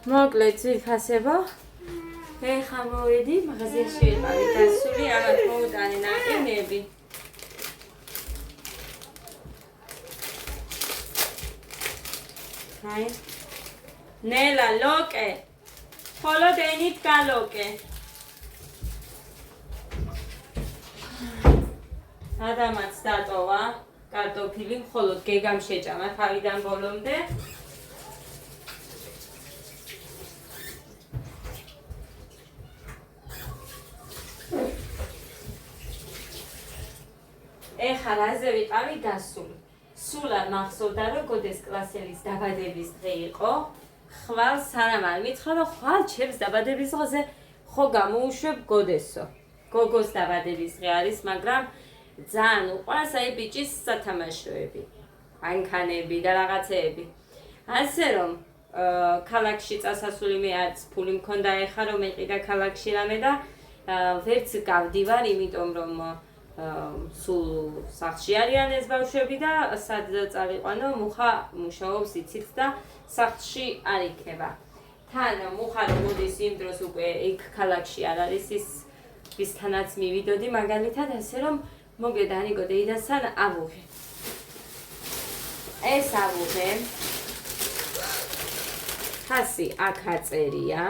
მოკლედ ძვირფასებო ეხლა მოვედი მაღაზიაში ვიყავი დასული ამათ მოუტანე ნაყინები აი ნელა ლოკე ხოლოდ ენით გალოკე ადამაც დატოვა კარტოფილი მხოლოდ გეგამ შეჭამა თავიდან ბოლომდე ეხლა რაზე ვიყავი დასული სულ არ მახსოვდა რომ გოდეს კლასელის დაბადების დღე იყო ხვალ სანამ არ მითხრა რომ ხვალ ჩემს დაბადების დღეზე ხო გამოუშვებ გოდესო გოგოს დაბადების დღე არის მაგრამ ძალიან უყვარს აი ბიჭის სათამაშოები ანქანები და რაღაცეები ასე რომ ქალაქში წასასვლელი მე არც ფული მქონდა ეხლა რომ მეყიდა ქალაქში რამე და ვერც გავდივარ იმიტომ რომ სულ სახლში არიან ეს ბავშვები და სად წავიყვანო მუხა მუშაობს იცით და სახლში არ იქნება თან მუხა მოდის იმ დროს უკვე იქ ქალაქში არ არის ის ვისთანაც მივიდოდი მაგალითად ასე რომ მოკლედ ანიკო დეიდასთან ავუღე ეს ავუღე ხასი აქ აწერია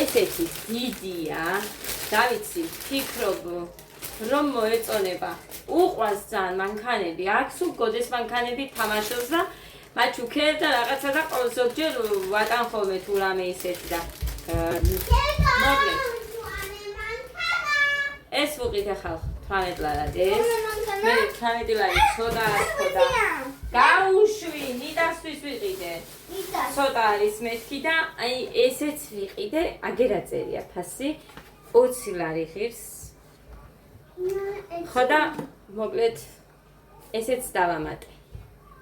ესეთი დიდია დავიცი ფიქრობ რომ მოეწონება უყვარს ძალიან მანქანები აქვს უგოდეს მანქანები თამაშობს და მათ უქერებს და რაღაცა და ყოველ ზოგჯერ ვატან ხოლმე თუ რამე ისეთი და ეს ვუყიდე ხალხ 18 ლარად ეს მე 18 ლარი ცოტა ხოდა გაუშვი ნიდასთვის ვიყიდე ცოტა არის მეთქი და აი ესეც ვიყიდე აგერა წერია ფასი 20 ლარი ღირს ხოდა მოკლედ ესეც დავამატე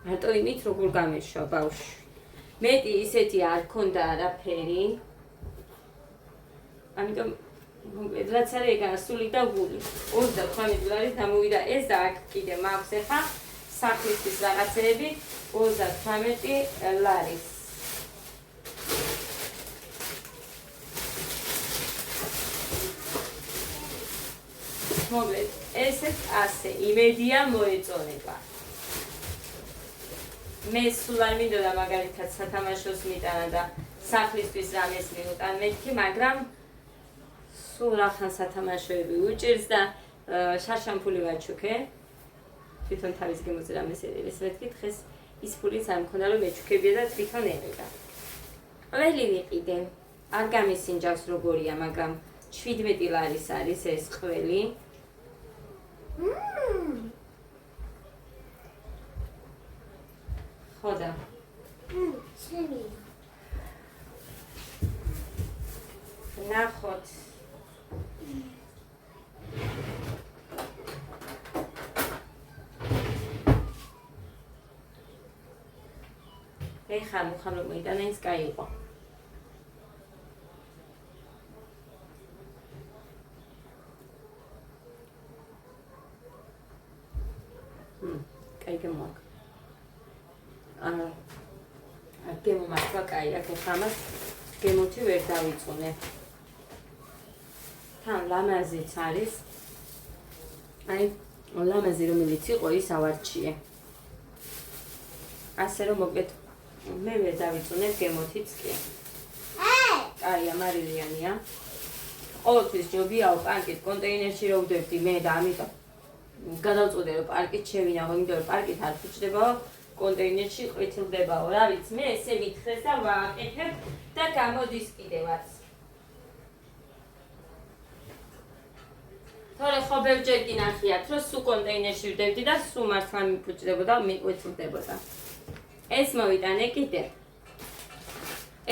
მარტო იმით როგორ გამეშვა ბავშვი მეტი ისეთი არ ქონდა არაფერი ამიტომ მოკლედ რაც არის ეგ სული და გული 35 ლარის დამოვიდა ეს და აქ კიდე მაქვს ახლა საქმისთვის რაღაცეები 38 ლარის მოკლედ ესეც ასე იმედია მოეწონება მე სულ არ მინდოდა მაგალითად სათამაშოს მიტანა და სახლისთვის რამეს მიუტან მეთქი მაგრამ სულ ახან სათამაშოები უჭირს და შარშამფული ვაჩუქე თვითონ თავის გემოზე რამეს ერევეს მეთქი დღეს ის ფულიც არ მქონდა რომ მეჩუქებია და თვითონ ერევა ყველი ვიყიდე არ გამისინჯავს როგორია მაგრამ 17 ლარის არის ეს ყველი ხოდა შენი ნახოთ ეხლა მუხამ რომ მოიტანა ის კაი იყო კაი გემოაკ გემომართვა კაი აქ ეხლა მას გემოთი ვერ დავიწუნე თან ლამაზიც არის აი ლამაზი რომელიც იყო ის ავარჩიე ასე რომ მოკლედ მე ვერ დავიწუნებ გემოთიც კი კაია მარილიანია ყოველთვის ჯობიაო პარკით კონტეინერში რო ვდებდი მე და ამიტომ გადავწყვიტე რომ პარკით შევინაღო იმიტომ რომ პარკით არ ფუჭდებაო კონტეინერში ყვითლდებაო რა ვიცი მე ესე მითხრეს და ვააკეთებ და გამოდის კიდევაც თორე ხო ბევრჯერ კი ნახიათ რომ სულ კონტეინერში ვდებდი და სულ მართლა მიფუჭდებოდა მიყვეთილდებოდა ეს მოვიტანე კიდე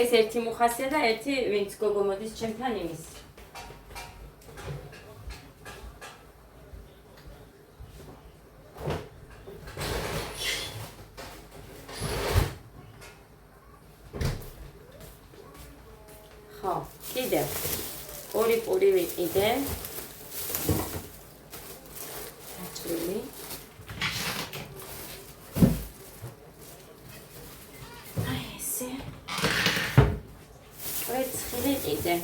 ეს ერთი მუხასია და ერთი ვინც გოგო მოდის ჩემთან იმის ხო კიდე ორი პური ვიყიდე დაჭრილი ცხრილი ყიდე.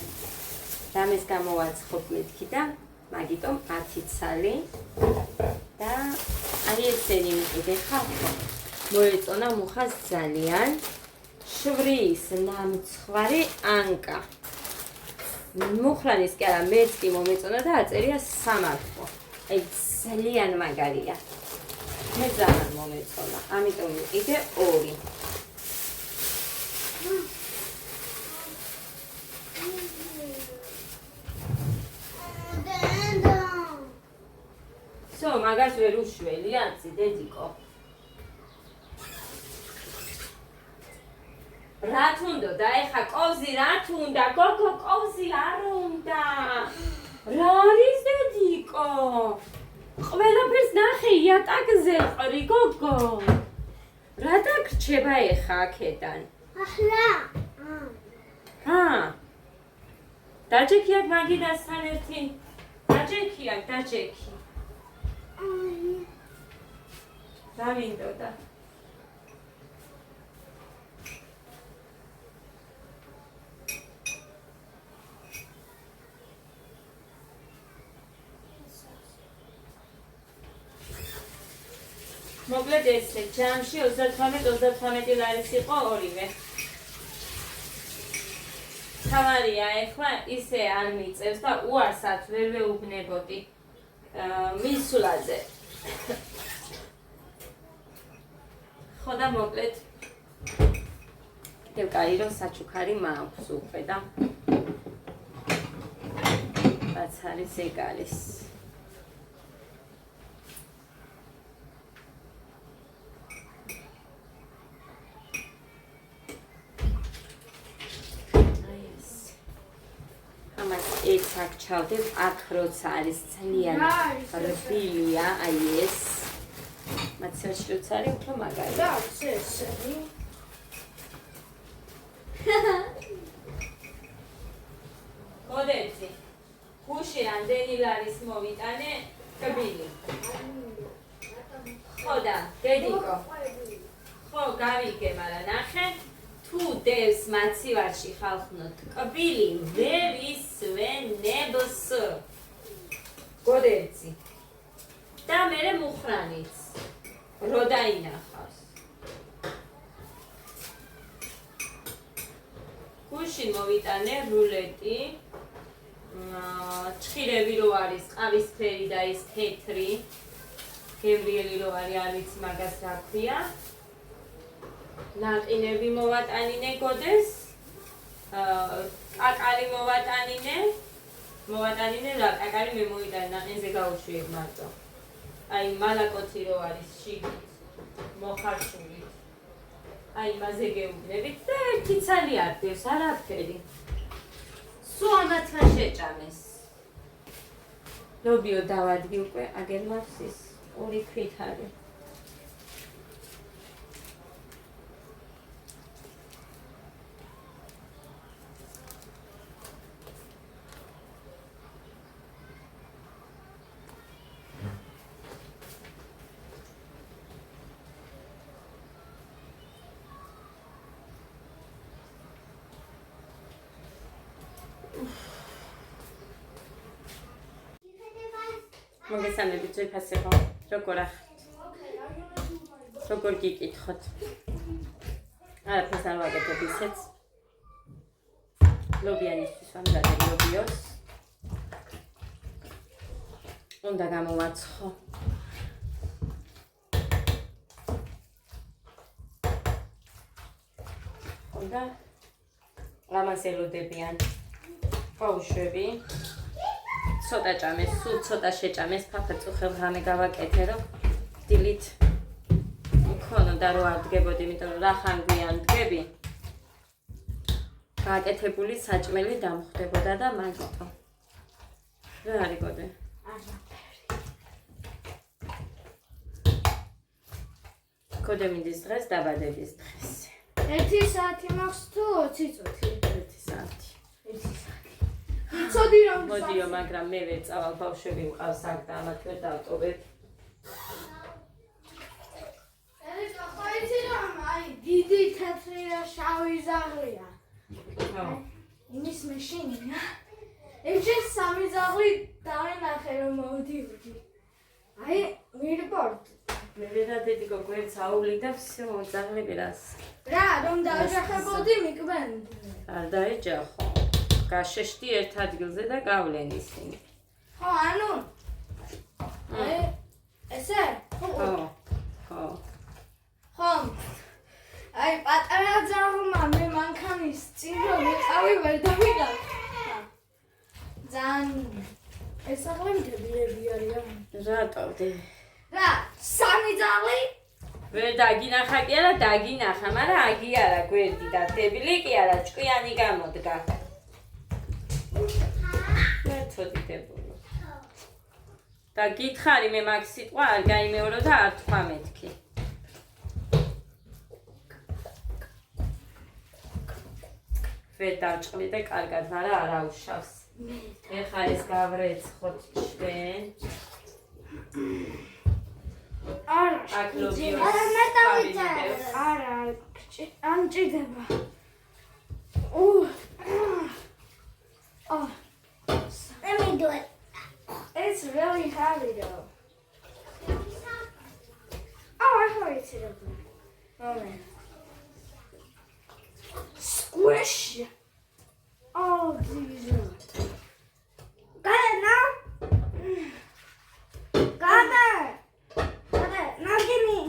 რამეს გამოვაცხობ მეთქი და მაგიტომ 10 ცალი და აი ესენი მიყიდე ხალხო. მოეწონა მუხას ძალიან შვრის ნამცხვარი ანკა. მუხრანის კი არა, მეც კი მომეწონა და აწერია სამარხო. აი ძალიან მაგარია. მე ძალიან მომეწონა. ამიტომ მიყიდე 2. So, მაგას ვერ უშველი, აცი, დედიკო. რა თუნდა და ეხა კოვზი რა თუნდა? გოგო კოვზი არ უნდა. რა არის დედიკო? ყველაფერს ნახე იატაკზე ყრი გოგო. რა დაგრჩება ეხა აქედან? ახლა. დაჯექი აქ მაგიდასთან ერთი. დაჯექი აქ, დაჯექი. რა მინდოდა? მოკლედ ესე, ჯამში 38 ლარის იყო ორივე. თავარია ეხლა ისე არ მიწევს და უარსაც ვერ ვეუბნებოდი მისვლაზე. ხო და მოკლედ კიდევ კაი რომ საჩუქარი მაქვს უკვე და რაც არის ეგ არის. ეს აქ ჩავდებ, აქ როცა არის ძალიან რბილია, აი ეს. მაცელში როცა არის უფრო მაგარი. და ესენი. გოდეცი. გუში რამდენი ლარის მოვიტანე? კბილი. ხო და, დედიკო. ხო, გავიგე, მაგრამ ნახე. თუ დევს მაცივარში ხალხნოთ კბილი ვერ ისვენებს გოდეცი და მერე მუხრანიც რო დაინახავს გუშინ მოვიტანე რულეტი ჭხირები რო არის ყავისფერი და ის თეთრი გემრიელი რო არის არ ვიცი მაგას რა ქვია ნაყინები მოვატანინე გოდეს, კაკალი მოვატანინე რა, კაკალი მე მოვიტანე, ნაყინზე გაუშვიებ მარტო. აი მალაკოცი რო არის შიგნით, მოხარშული. აი მაზე გეუბნებით და ერთი ცალი არ დევს, არაფერი. სულ ამათმა შეჭამეს. ლობიო დავადგი უკვე, აგერ მაქვს ის 2 ქვით არის. მოგესალმებით ძვირფასებო, როგორ ახართ? როგორ გიკითხოთ? არაფერს არ ვაკეთებ ისეც. ლობიანისთვის ვამზადებ ლობიოს. უნდა გამოვაცხო. უნდა ამას ელოდებიან ბავშვები. ცოტა ჭამეს, სულ ცოტა შეჭამეს, ფაფაწუხელ ღამე გავაკეთე, რომ დილით მქონოდა რო არ დგებოდი, იმიტომ რომ რა ხანგვიან დგები. გააკეთებული საჭმელი დამხვდებოდა და მაგითო. რა არის გოდე? გოდე მინდის დღეს დაბადების დღეს. 1 საათი მაქვს თუ 20 წუთი? 1 საათი. 1 საათი. იცოდი რომ მოდიო, მაგრამ მე ვერ წავალ, ბავშვები მყავს აქ და ამათ ვერ დავტოვებ. ერიკა, ხო იცი რომ აი დიდი თეთრი და შავი ზაღლია. ხო. იმის მეშინი. ეჯეს სამი ძაღლი დავინახე რომ მოვდივდი. აი, მირბორდ. მე ვერა დედიკო გვერდს აული და всё, ძაღლები რას. რა, რომ დააჯახებოდი მიკვენდი. არ დაეჯახო. გაშეშტი ერთ ადგილზე და გავლენ ისინი. ხო, ანუ აი, ესე? ხო. ხომ. აი, პატარა ძაღლმა მე მანქანის წინ რომ ვიყავი ვერ დავიღალე. ძალიან ეს აღლემდებილები არიან. რატო? რა, სამი ძაღლი? ვერ დაგინახა კი არა, დაგინახა, მაგრამ აგიარა გვერდი და დებილი კი არა, ჭკვიანი გამოდგა. მე ცოტი დებულო. და გითხარი მე მაგ სიტყვა არ გაიმეორო და არ თქვა მეთქი. ვერ დავჭყლი და კარგად, მაგრამ არ აუშავს. ეხლა ეს გავრეცხოთ ჩვენ. არა, აქ ლობიოს არა, მე დავიწერე. კაბინეტებს. არა, ან ჭირდება. Oh, let me do it. It's really heavy though. Oh, I thought you said it. Oh man. Squish. Oh, Jesus. Got it now? Got it. Got it. Now give me.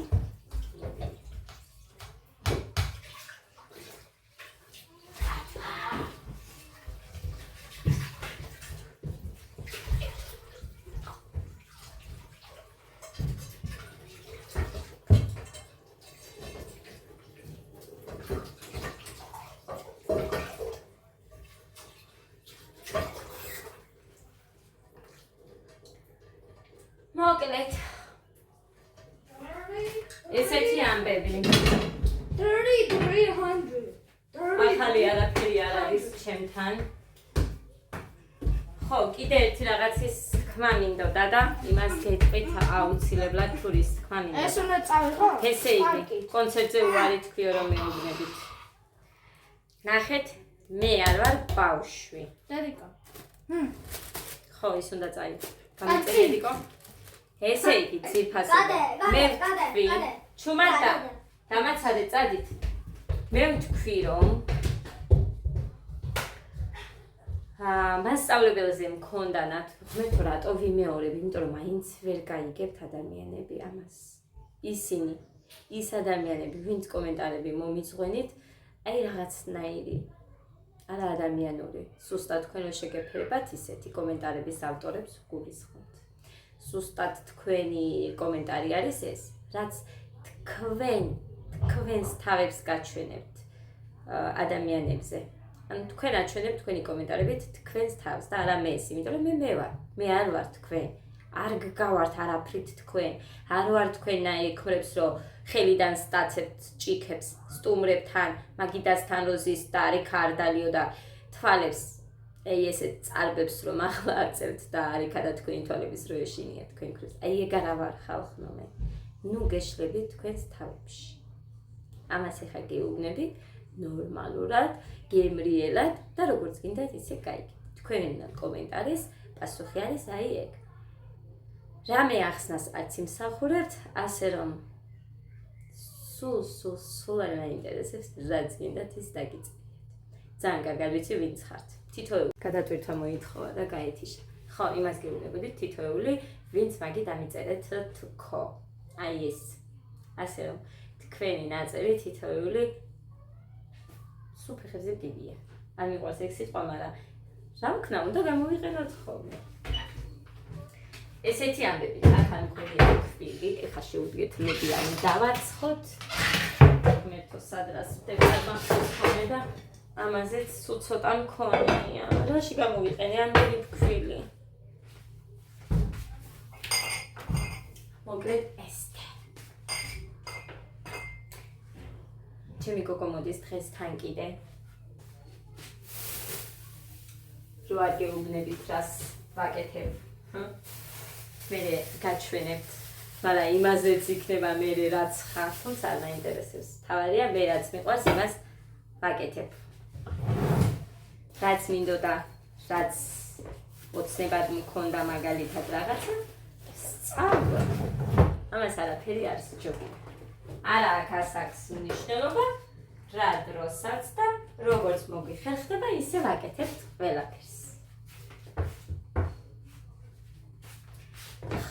მოკლედ. ესეთი ამბები. 3,300. ახალი არაფერი არ არის ჩემთან. ხო, კიდე ერთი რაღაცის თქმა მინდოდა და იმას გეტყვით აუცილებლად თურის თქმა ეს მინდოდა. უნდა წავიღო? ესე იგი, კონცერტზე უარი თქვიო რომ მეუბნებით. ნახეთ, მე არ ვარ ბავშვი. დედიკო. ხო, ის უნდა წაიღო. გამიწედიკო? ესე იგი, ძირფასება. მე ვთქვი, ჩუმატა, დამაცადე წადით. მე ვთქვი რომ მასწავლებელზე მქონდა ნათქვამი თუ რატო ვიმეორებ, იმიტომ რომ მაინც ვერ გაიგებთ ადამიანები ამას. ისინი, ის ადამიანები, ვინც კომენტარები მომიძღვენით, აი რაღაცნაირი არა ადამიანური. სუსტად თქვენ რო შეგეფერებათ ისეთი კომენტარების ავტორებს გულისხმობთ. სუსტად თქვენი კომენტარი არის ეს, რაც თქვენს თავებს გაჩვენებთ ადამიანებზე. ანუ თქვენ აჩვენებთ თქვენი კომენტარებით თქვენს თავს და არა მეს, იმიტომ რომ მე ვარ. მე არ ვარ თქვენ. არ გგავართ არაფრით თქვენ. არ ვარ თქვენნაირი ქმრებს, რომ ხელიდან სტაცებთ ჭიქებს, სტუმრებთან, მაგიდასთან როზის და არიქა არ დალიო და თვალებს აი ესეთ წარბებს რომ ახლა აწევთ და არიქა და თქვენი თვალების რო ეშინიათ თქვენ ქრეს. აი ეგ არა ვარ ხალხო მე. ნუ გეშლებით თქვენს თავებში. ამას ეხა გეუბნები ნორმალურად, გემრიელად და როგორც გინდათ ისე გაიგეთ. თქვენ კომენტარის პასუხი არის აი ეგ. რამე ახსნას არც იმსახურებთ, ასე რომ სულ არ მაინტერესებს რაც გინდათ ის დაგიწერეთ. ძალიან კარგად ვიცი ვინც ხართ. თითოეული გადატვირთვა მოითხოვა და გაეთიშა. ხო, იმას გეუბნებოდით თითოეული ვინც მაგი დამიწერეთ თქო. აი ეს. ასე რომ თქვენი ნაწერი თითოეული სუფეხებზე დიდია. არ მიყვარს ეგ სიტყვა, მაგრამ რა ვქნა, უნდა გამოვიყენოთ ხოლმე. ესეთი ამბები ახალ მქონია ვთქვი, ეხლა შევუდგეთ მედიანი დავაცხოთ. მეთო სადრას ვდებარ მახსოვს ხოლმე და ამაზეც სულ ცოტა მქონია. რაში გამოვიყენე ამბები ვთქვილი. მოკლედ ესте. ჩემი გოგო მოდის დღესთან კიდე. რო არ გეუბნებით რას ვაკეთებ. მე გაჩვენებთ, მაგრამ იმაზეც იქნება მე რაც ხარ, თუმცა არ მაინტერესებს. თავარია მე რაც მიყვარს იმას ვაკეთებ. რაც მინდოდა, რაც ოცნებად მქონდა მაგალითად რაღაცა, სწავლა. ამას არაფერი არ სჯობი. არა აქვს ასაკს მნიშვნელობა, რა დროსაც და როგორც მოგიხერხდება, ისე ვაკეთებთ ყველაფერს.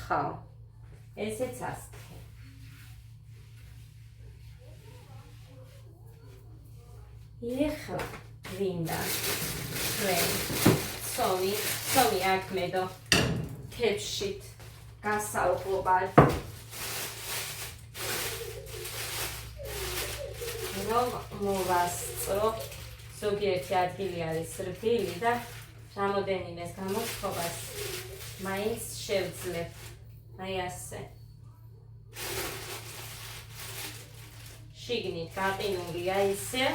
ხო, ესეც ასწრე. ეხლა ვინდა ჩვენ ცომი აქმედო თებშით გასაუყობად რომ მოვასწრო ზოგიერთი ადგილი არის რბილი და რამოდენიმეს გამოთხოვას მაინც შევძლებ აი ასე შიგნით გაყინულია ისე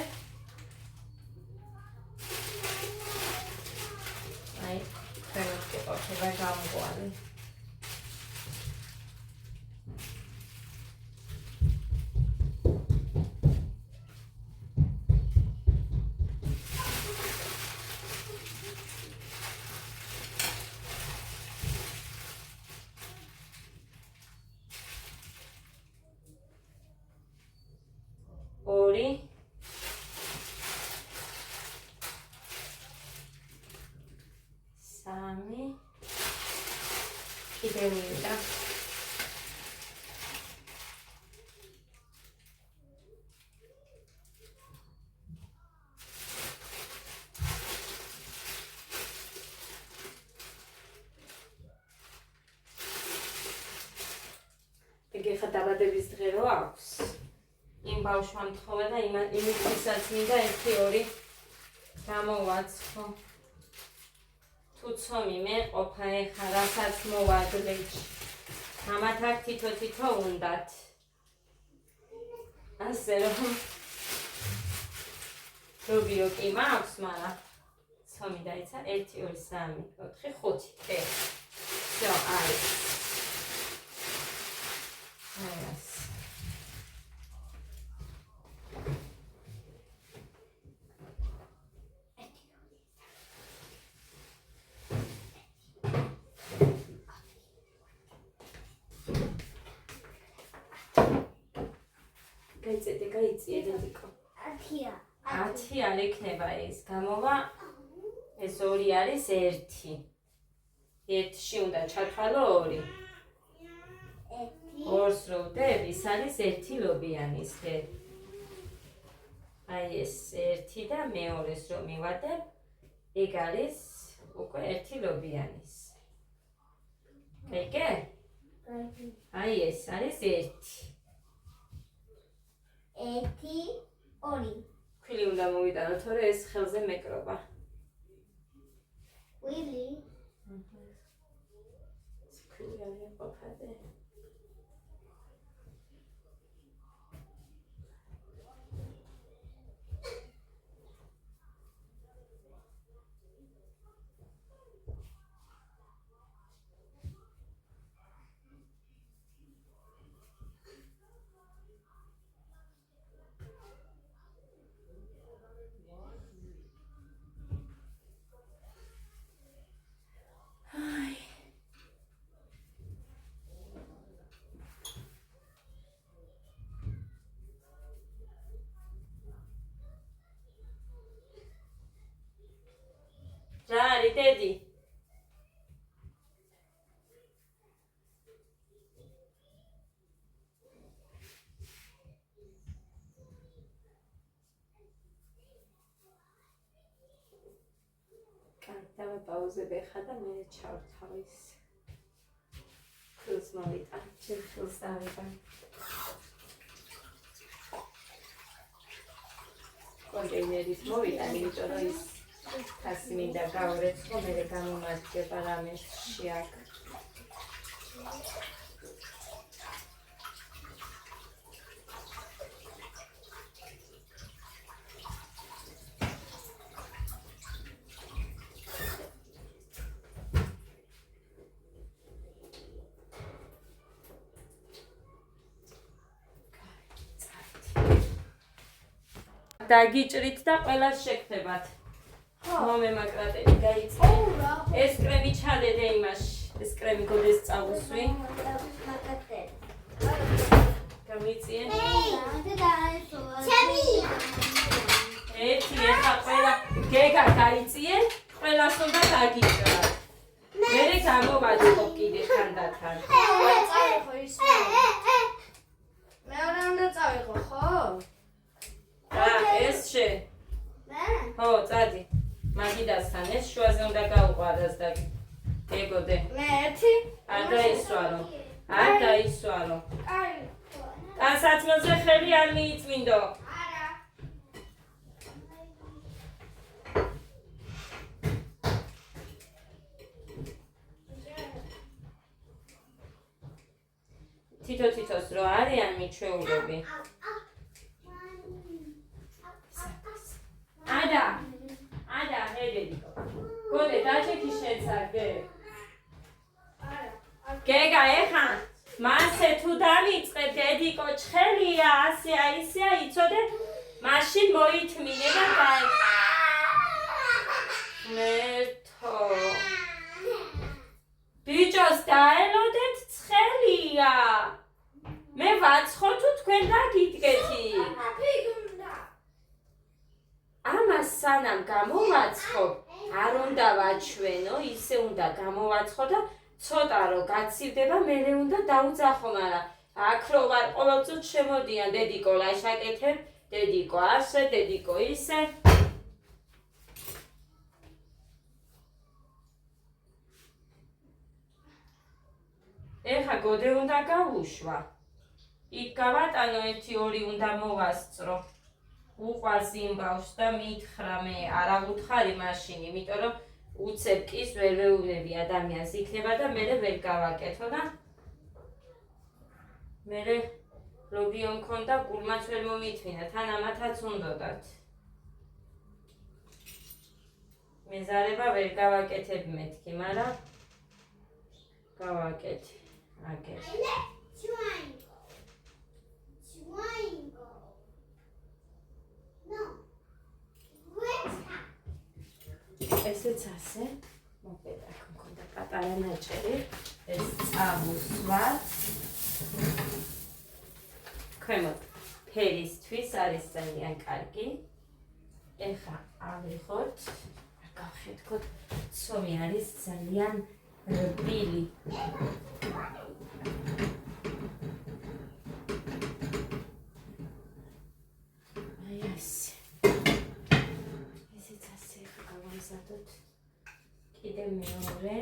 აი თქვენს გიყოფება გამგვარი ორი სამი კიდევ მინდა ეგ დაბადების დღე რო აქვს იმ ბავშვმა მთხოვა და იმისათვის მინდა 1-2 გამოვაცხო. თუ ცომი მეყოფა ეხა რასაც მოვაგლეჯ. ამათ აქ თითო უნდათ. ასე რომ რობიო კი მაქვს, მაგრამ ცომი დაიცა 1 2 3 4 5 ე. всё, არის. არის. გაიწიე დედიკო. 10-ია. 10 არ იქნება ეს. გამოვა ეს 2 არის 1. 1-ში უნდა ჩათვალო 2. 2-ს რო ვდებ, ის არის 1 ლობიანის ხე. აი ეს 1 და მეორეს რო მივადებ, ეგ არის უკვე 1 ლობიანის. კაიგე? აი ეს არის 1. 1 2 ქვილი უნდა მოვიტანო, თორე ეს ხელზე მეკრობა. ვილი ქვილი არ მეყოფადე. რა არის დედი? კანტავა პაუზები ხა და მე ჩავთავის. ქილს მოვიტან, ჩემ ქილს დავიტან. კონტეინერის მოვიტან, იმიტომ რომ ის kasi მინდა გავრეცხო, მე გამომადგება რამეში აქ. დაგიჭრით და ყველას შეგხვდებათ. ხო მომემაკრატები გაიწე. ეს კრემი ჩადედე იმაში. ეს კრემი გოდეს წავუსვი. გამიწიე. ერთი ეხა ყველა გეგა გაიწიე, ყველას უნდა დაგიჭრა. მერე გამოვაძო კიდე თანდათან. წავიღო ის. მეორე უნდა წავიღო, ხო? ეს შე. ხო, წადი. მაგიდასთან ეს შუაზე უნდა გაუყვარდას და ეგოდე. მე ერთი. არ დაისვარო. არ დაისვარო. აი. განსაცმელზე ხელი არ მიიწმინდო. არა. თითო-თითოს რო არიან მიჩვეულები. ადა, ჰედედიკო. გოდე, დაჩექი შეცაგდე. გეგა, ეხა, მასე თუ დამიწყებ, დედიკო, ჩხელია, ასეა, ისეა, იცოდე, მაშინ მოითმინე და გაი. მერთო. ბიჭოს დაელოდეთ ცხელია. მე ვაცხო თუ თქვენ დაგიდგეთი. ამას სანამ გამოვაცხობ, არ უნდა ვაჩვენო, ისე უნდა გამოვაცხო და ცოტა რო გაცივდება, მერე უნდა დაუძახო, მაგრამ აქ რო ვარ ყოველწუთს შემოდიან დედიკო ლაშაკეთებ, დედიკო ასე, დედიკო ისე. ეხა გოდე უნდა გავუშვა. იქ გავატანო 1-2 უნდა მოვასწრო. უყვარს იმ ბავშვს და მითხრა მე არა უთხარი მაშინ, იმიტომ რომ უცებ კის ვერ ვეუბნები ადამიანს იქნება და მე ვერ გავაკეთო და მე ლოგიო მქონდა გულმაც ვერ მომითმინა, თან ამათაც უნდოდათ. მეზარება ვერ გავაკეთებ მეთქი, მაგრამ გავაკეთე. აგერ. ესეც ასე მოპედა მქონდა პატარა ნაჭერი ეს წამოსვა ქვემოთ ფერისთვის არის ძალიან კარგი ეხა ავიღოთ გავხედოთ ცომი არის ძალიან რბილი აი ასე ზადოთ კიდე მეორე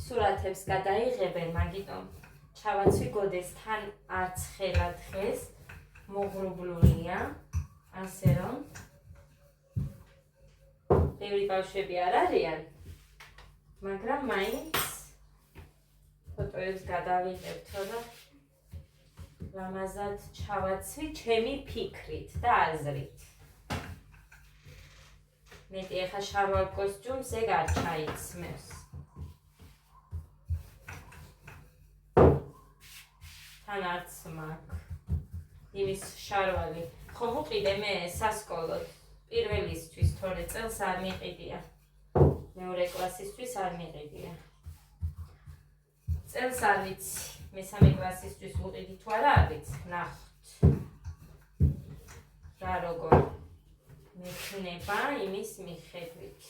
სურათებს გადაიღებენ მაგიტომ ჩავაცვი გოდეს თან აცხელა დღეს მოღრუბლულია ასე რომ ბევრი ბავშვები არ არიან მაგრამ მაინც ფოტოებს გადავიღებთო და ლამაზად ჩავაცვი ჩემი ფიქრით და აზრით მეტი ეხა შარვალ კოსტიუმს ეგ არ ჩაიცმევს თან არც მაქვს იმის შარვალი ხო ვუყიდე მე სასკოლოდ პირველისთვის თორე წელს არ მიყიდია მეორე კლასისთვის არ მიყიდია წელს არ ვიცი მესამე კლასისთვის ვუყიდი თუ არა არ ვიცი ნახოთ რა როგორ მექნება იმის მიხედვით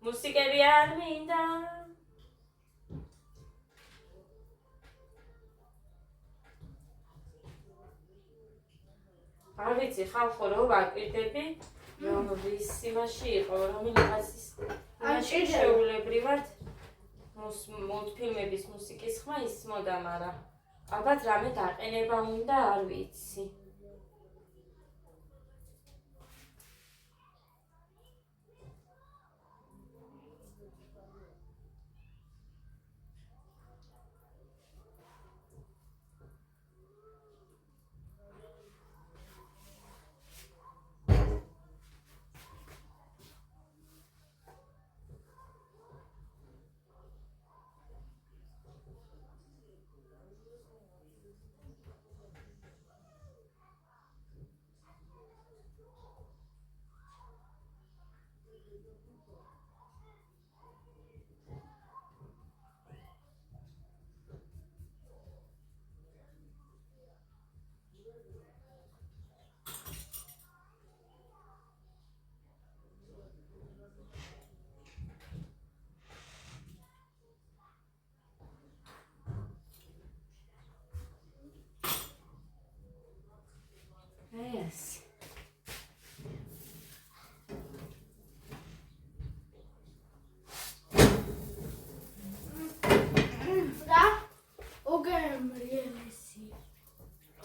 მუსიკები არ მინდა არ ვიცი ხალხო რო ვაკვირდები რომ ვის იმაში იყო რომელიღაცის იმაში შეულებრივად მულტფილმების მუსიკის ხმა ისმოდა მაგრამ ალბათ რამე დაყენება უნდა არ ვიცი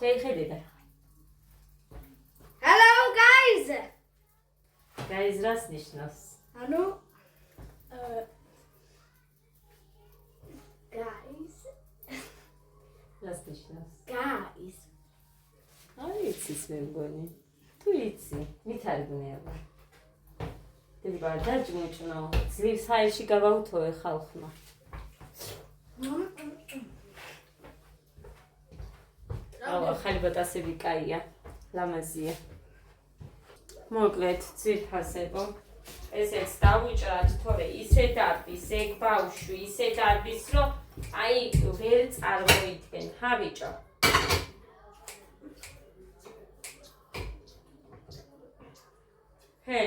შეიხედე და. Hello guys. Guys, რას ნიშნავს? ანუ guys. რას ნიშნავს? Guys. აი, იცის მე მგონი. თუ იცი, მითარგმნია. დილბარ დაჭმუჭნო, ძლივ საერთში გავაუთოვე ხალხმა. ავა, ხალიბატასები კაია, ლამაზია. მოკლედ, ძირფასებო. ესეც დავუჭრათ, თორე ისე დარბის, ეგ ბავშვი, ისე დარბის, რომ აი, ვერ წარმოიდგენ, ჰაბიჭო. ჰე,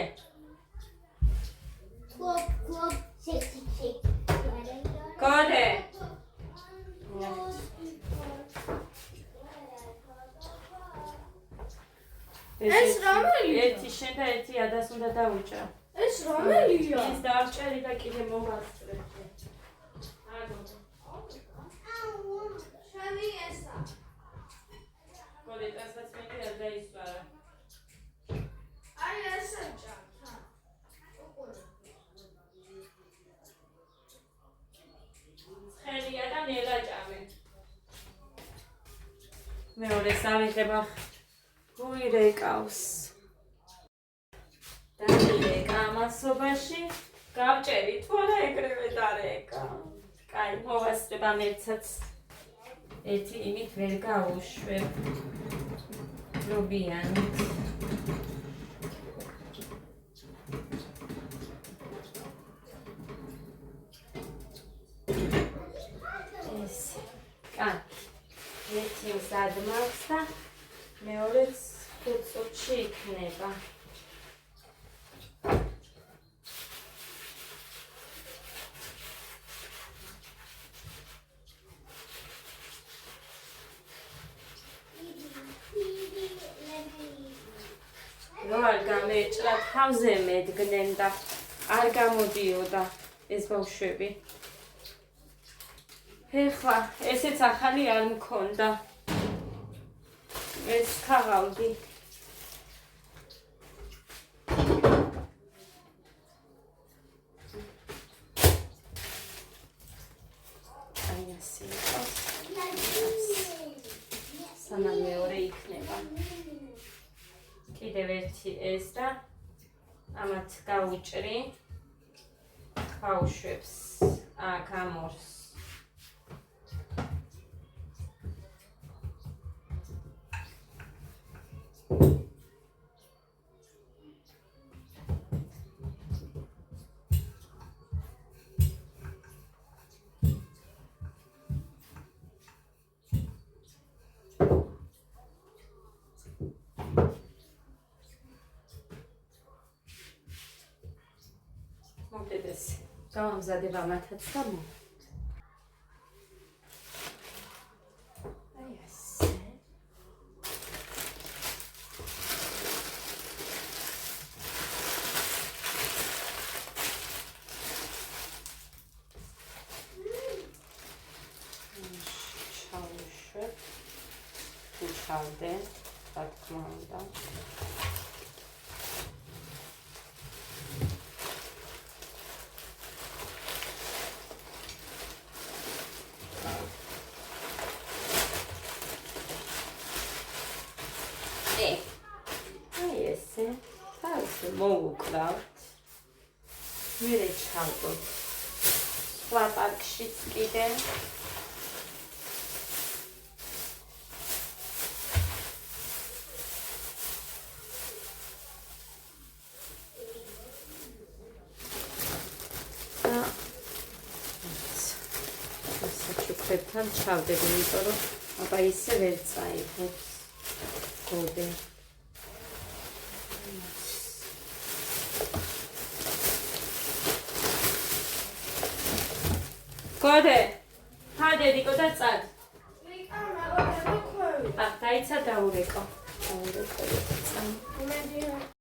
Klop, shake. გოდე. ეს რომელია? ერთი შენ და ერთი ადას უნდა დავუჭრა. ეს რომელია? ის დავჭერი და კიდე მოვასწრე. აგო. შევი ესა. გოდე დასაც მე არ დაისვარა. აი ესე ჯანთა. ცხელია და ნელა ჭამე. მეორე სამიღება გუირეკავს. დარეკა ამასობაში გავჭერი თუ არა ეგრევე დარეკა. კაი, მოვასწრებ ამ ერთსაც. ერთი იმით ვერ გავუშვებ. რობიანით. ერთი მზად მაქვს და მეორეც 5 წუთში იქნება. რო არ გამეჭრა თავზე მედგნენ და არ გამოდიოდა ეს ბავშვები. ეხლა ესეც ახალი არ მქონდა. ეს ქაღალდი. აი ასე იყოს. სანამ მეორე იქნება. კიდევ ერთი ეს და ამათ გავუჭრი ბავშვებს. აქ ამორს. მოგდედეს. გავამზადებ ამათაც და აი ასე. ჩავუშვებ. თუ ჩავდე, რა თქმა უნდა. აი ესე, თავზე მოვუკრავთ. მერე ჩავდოთ. სხვა პარკშიც კიდე. საჩუქრებთან ჩავდები, იმიტომ რომ აბა ისე ვერ წაიღებს გოდე. გოდე, ჰადედიკო და წად. ვიკანა, რა მოქვევი? დაიცა დაურეკო. დაურეკო.